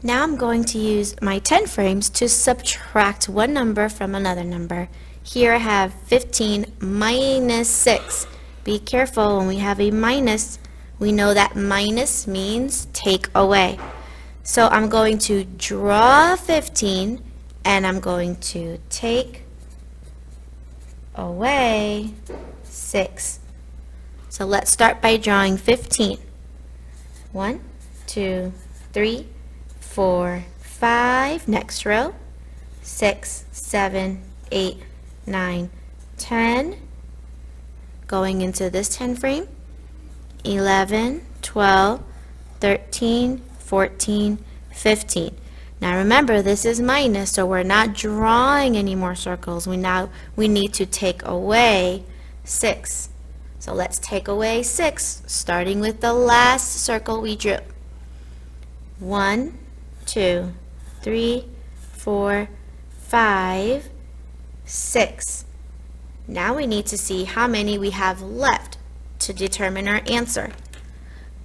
Now I'm going to use my 10 frames to subtract one number from another number. Here I have 15 minus 6. Be careful, when we have a minus, we know that minus means take away. So I'm going to draw 15 and I'm going to take away 6. So let's start by drawing 15. 1, 2, 3, 4, 5, next row, 6, 7, 8, 9, 10, going into this 10 frame, 11, 12, 13, 14, 15. Now remember, this is minus, so we're not drawing any more circles. We need to take away 6. So let's take away 6, starting with the last circle we drew. 1, 2, 3, 4, 5, 6. Now we need to see how many we have left to determine our answer.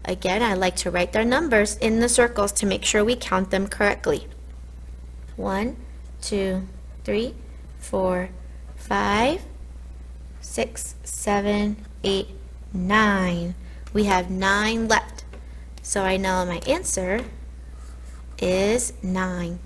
Again, I like to write their numbers in the circles to make sure we count them correctly. 1, 2, 3, 4, 5, 6, 7, 8, 9. We have 9 left. So I know my answer is 9.